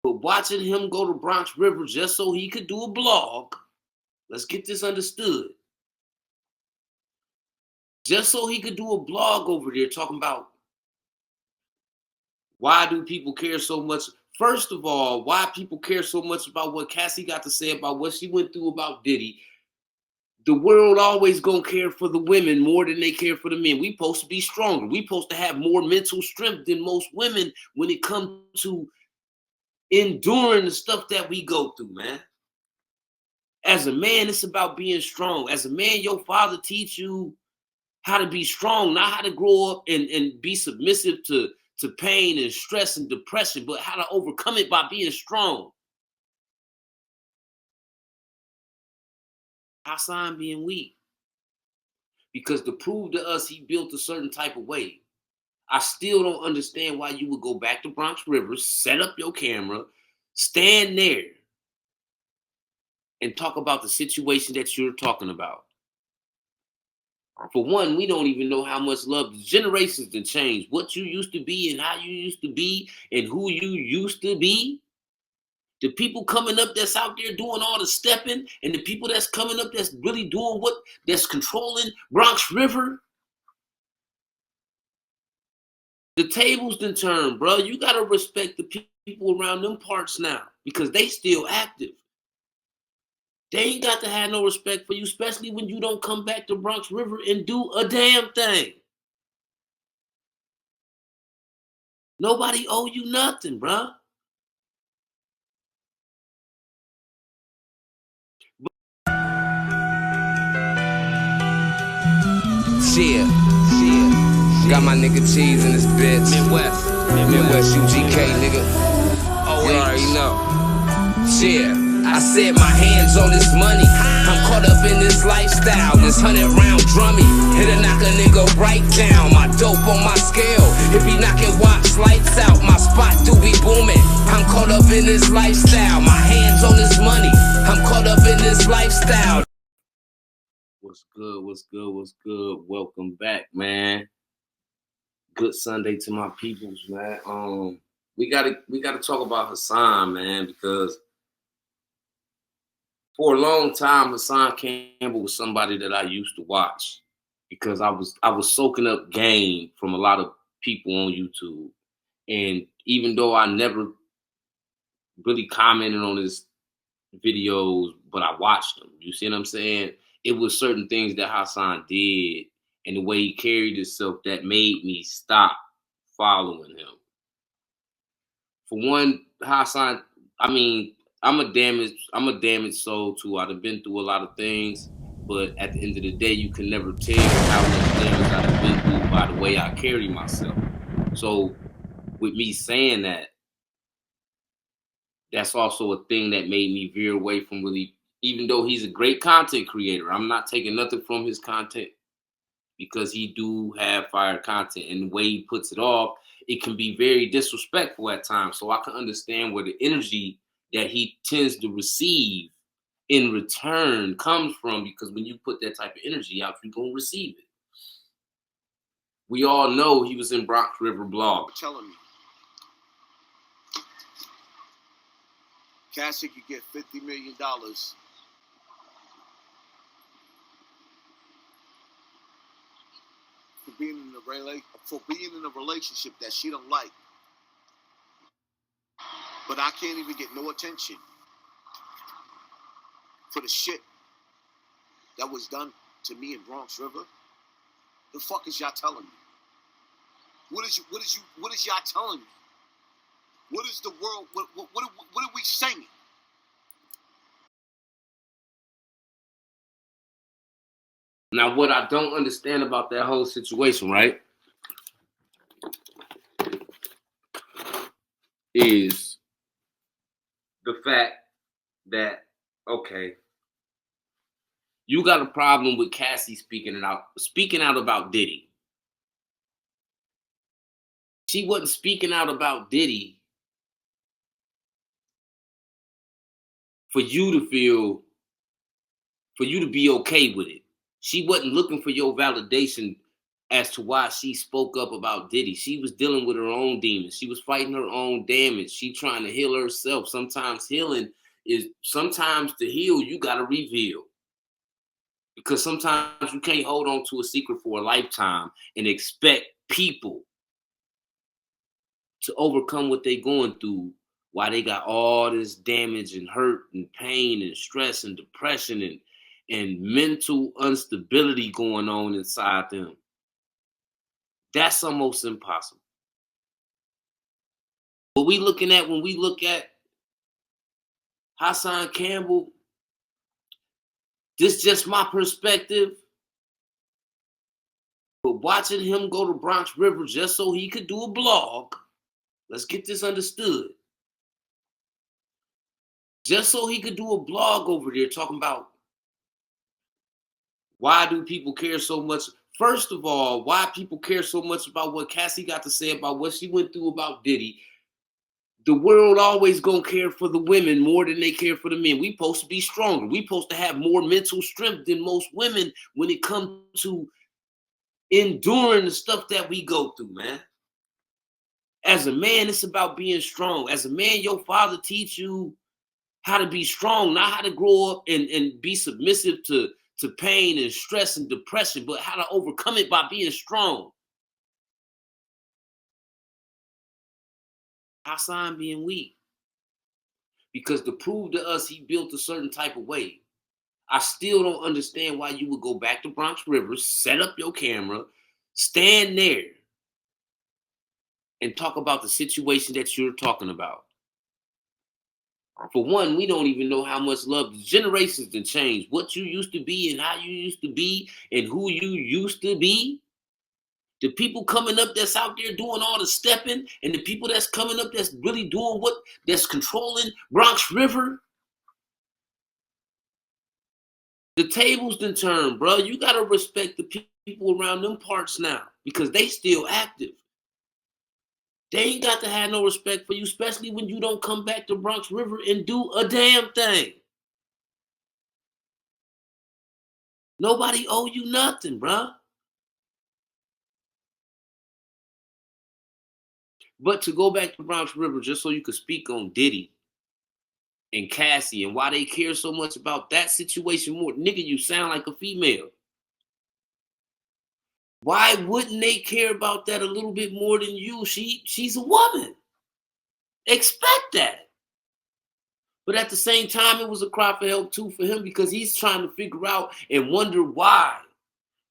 But watching him go to Bronx River just so he could do a blog, let's get this understood. Just so he could do a blog over there talking about why do people care so much. First of all, why people care so much about what Cassie got to say about what she went through about Diddy. The world always gonna care for the women more than they care for the men. We supposed to be stronger. We supposed to have more mental strength than most women when it comes to enduring the stuff that we go through, man. As a man, it's about being strong. As a man, your father teach you how to be strong, not how to grow up and be submissive to pain and stress and depression, but how to overcome it by being strong. Hassan being weak. Because to prove to us he built a certain type of way. I still don't understand why you would go back to Bronx River, set up your camera, stand there, and talk about the situation that you're talking about. For one, we don't even know how much love. Generations have changed. What you used to be and how you used to be and who you used to be. The people coming up that's out there doing all the stepping and the people that's coming up that's really doing that's controlling Bronx River. The tables done turned, bro. You got to respect the people around them parts now because they still active. They ain't got to have no respect for you, especially when you don't come back to Bronx River and do a damn thing. Nobody owe you nothing, bro. Shit. Got my nigga Cheese in this bitch. Midwest UGK, nigga. You already know. Shit. I said my hands on this money. I'm caught up in this lifestyle. This 100-round drummy. It'll knock a nigga right down. My dope on my scale. If he knocking watch lights out, my spot do be booming. I'm caught up in this lifestyle. My hands on this money. I'm caught up in this lifestyle. What's good? What's good? What's good? Welcome back, man. Good Sunday to my peoples, man. We gotta talk about Hassan, man, because for a long time, Hassan Campbell was somebody that I used to watch because I was soaking up game from a lot of people on YouTube. And even though I never really commented on his videos, but I watched them. You see what I'm saying? It was certain things that Hassan did and the way he carried himself that made me stop following him. For one, Hassan, I mean, I'm a damaged soul too. I've been through a lot of things, but at the end of the day, you can never tell how much damage I've been through by the way I carry myself. So with me saying that, that's also a thing that made me veer away from really, even though he's a great content creator, I'm not taking nothing from his content because he do have fire content, and the way he puts it off, it can be very disrespectful at times. So I can understand where the energy that he tends to receive in return comes from, because when you put that type of energy out, you're gonna receive it. We all know he was in Bronx River blog. Telling me Cassie could get $50 million for being in a relationship that she don't like, but I can't even get no attention for the shit that was done to me in Bronx River. The fuck is y'all telling me? What is y'all telling me? What is the world? What are we saying? Now, what I don't understand about that whole situation, right, is the fact that, okay, you got a problem with Cassie speaking out about Diddy. She wasn't speaking out about Diddy for you to be okay with it. She wasn't looking for your validation as to why she spoke up about Diddy. She was dealing with her own demons. She was fighting her own damage. She trying to heal herself. Sometimes to heal, you got to reveal. Because sometimes you can't hold on to a secret for a lifetime and expect people to overcome what they're going through while they got all this damage and hurt and pain and stress and depression and mental instability going on inside them. That's almost impossible. What we looking at when we look at Hassan Campbell, this is just my perspective. But watching him go to Bronx River just so he could do a blog, let's get this understood. Just so he could do a blog over there talking about why do people care so much. First of all, why people care so much about what Cassie got to say about what she went through about Diddy. The world always gonna care for the women more than they care for the men. We supposed to be stronger. We supposed to have more mental strength than most women when it comes to enduring the stuff that we go through, man. As a man, it's about being strong. As a man, your father teach you how to be strong, not how to grow up and be submissive to pain and stress and depression, but how to overcome it by being strong. Hassan being weak. Because to prove to us he built a certain type of way. I still don't understand why you would go back to Bronx River, set up your camera, stand there, and talk about the situation that you're talking about. For one, we don't even know how much love. Generations have changed. What you used to be and how you used to be and who you used to be. The people coming up that's out there doing all the stepping and the people that's coming up that's really doing that's controlling Bronx River. The tables done turned, bro. You got to respect the people around them parts now because they still active. They ain't got to have no respect for you, especially when you don't come back to Bronx River and do a damn thing. Nobody owe you nothing, bro. But to go back to Bronx River just so you could speak on Diddy and Cassie and why they care so much about that situation more. Nigga, you sound like a female. Why wouldn't they care about that a little bit more than you? She's a woman. Expect that. But at the same time, it was a cry for help too for him because he's trying to figure out and wonder why.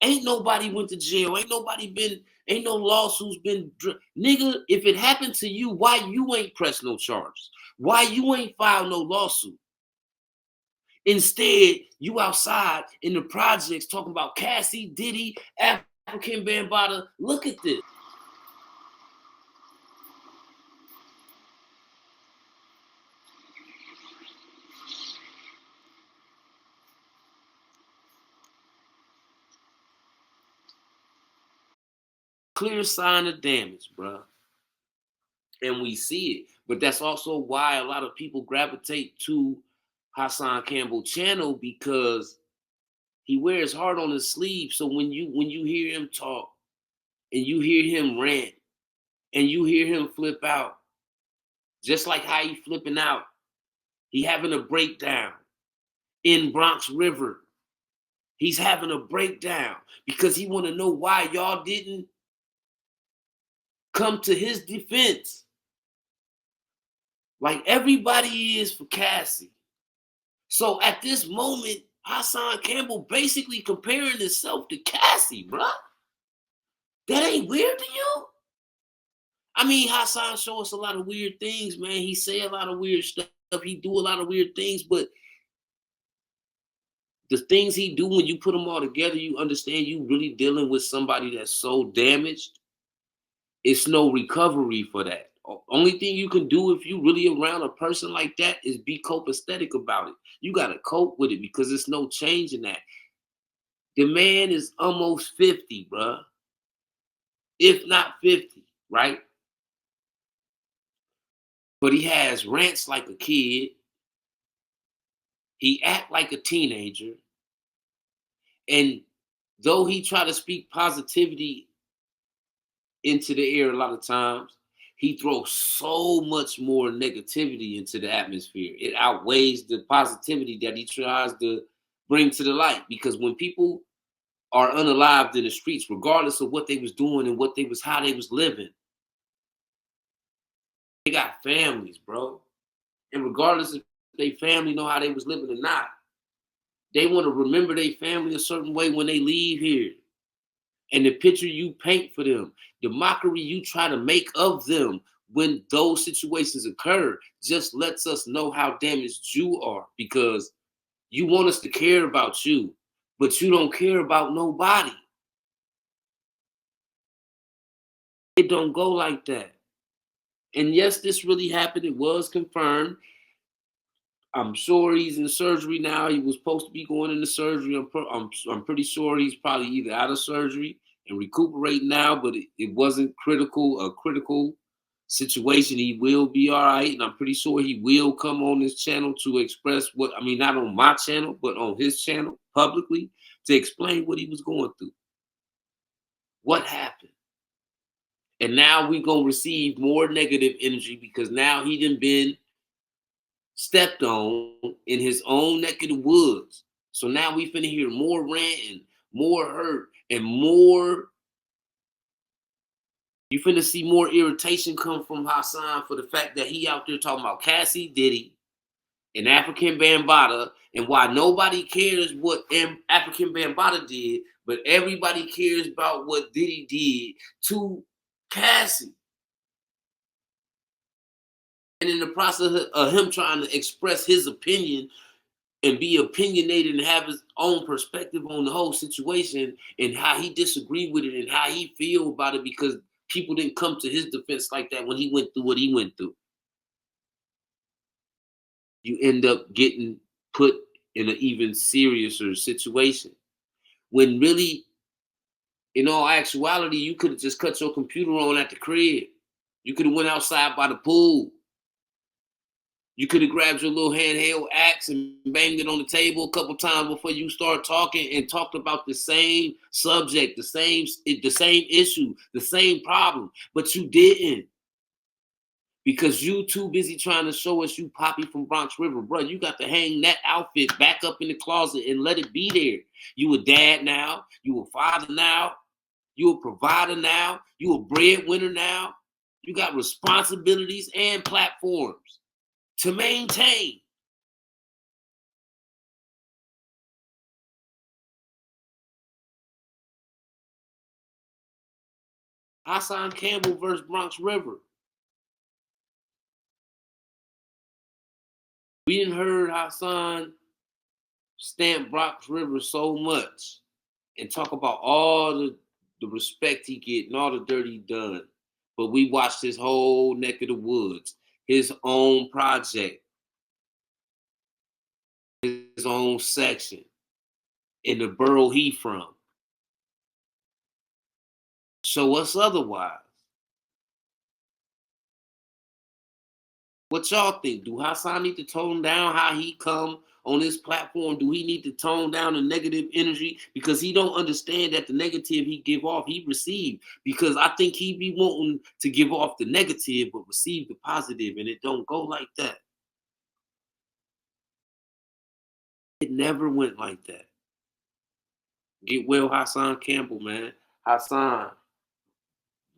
Ain't nobody went to jail. Ain't no lawsuits been. Nigga, if it happened to you, why you ain't pressed no charges? Why you ain't filed no lawsuit? Instead, you outside in the projects talking about Cassie, Diddy, African Bambaataa. Look at this. Clear sign of damage, bro. And we see it. But that's also why a lot of people gravitate to Hassan Campbell channel because he wears heart on his sleeve. So when you hear him talk and you hear him rant and you hear him flip out, just like how he flipping out, he having a breakdown in Bronx River. He's having a breakdown because he want to know why y'all didn't come to his defense. Like everybody is for Cassie. So at this moment, Hassan Campbell basically comparing himself to Cassie, bro. That ain't weird to you? I mean, Hassan show us a lot of weird things, man. He say a lot of weird stuff. He do a lot of weird things, but the things he do when you put them all together, you understand you really dealing with somebody that's so damaged. It's no recovery for that. Only thing you can do if you really around a person like that is be copacetic about it. You got to cope with it because there's no change in that. The man is almost 50, bruh. If not 50, right? But he has rants like a kid. He act like a teenager. And though he try to speak positivity into the air a lot of times, he throws so much more negativity into the atmosphere. It outweighs the positivity that he tries to bring to the light. Because when people are unalived in the streets, regardless of what they was doing and how they was living, they got families, bro. And regardless if they family know how they was living or not, they want to remember their family a certain way when they leave here. And the picture you paint for them, the mockery you try to make of them when those situations occur, just lets us know how damaged you are, because you want us to care about you, but you don't care about nobody. It don't go like that. And yes, this really happened. It was confirmed. I'm sure he's in surgery now. He was supposed to be going into surgery. I'm pretty sure he's probably either out of surgery and recuperating now, but it wasn't a critical situation. He will be all right, and I'm pretty sure he will come on this channel to express not on my channel, but on his channel publicly, to explain what he was going through, what happened. And now we're going to receive more negative energy because now he done been stepped on in his own neck of the woods. So now we finna hear more ranting, more hurt, and more. You finna see more irritation come from Hassan for the fact that he out there talking about Cassie, Diddy, and African Bambaataa, and why nobody cares what African Bambaataa did, but everybody cares about what Diddy did to Cassie. And in the process of him trying to express his opinion and be opinionated and have his own perspective on the whole situation and how he disagreed with it and how he feel about it, because people didn't come to his defense like that when he went through what he went through. You end up getting put in an even seriouser situation. When really, in all actuality, you could have just cut your computer on at the crib. You could have went outside by the pool. You could have grabbed your little handheld axe and banged it on the table a couple times before you start talking and talked about the same subject, the same issue, the same problem, but you didn't, because you too busy trying to show us you Poppy from Bronx River. Bro, you got to hang that outfit back up in the closet and let it be there. You a dad now, you a father now, you a provider now, you a breadwinner now. You got responsibilities and platforms to maintain. Hassan Campbell versus Bronx River. We didn't heard Hassan stamp Bronx River so much and talk about all the respect he get and all the dirt he done. But we watched his whole neck of the woods, his own project, his own section, in the borough he from. Show us otherwise. What y'all think? Do Hassan need to tone down how he come on this platform? Do he need to tone down the negative energy? Because he don't understand that the negative he give off, he receive. Because I think he be wanting to give off the negative but receive the positive, and it don't go like that. It never went like that. Get well, Hassan Campbell, man. Hassan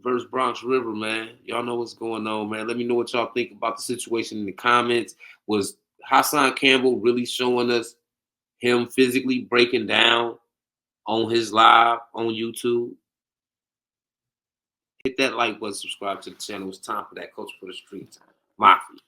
versus Bronx River, man. Y'all know what's going on, man. Let me know what y'all think about the situation in the comments. Was Hassan Campbell really showing us him physically breaking down on his live on YouTube? Hit that like button, subscribe to the channel. It's time for that Culture for the Streets Mafia.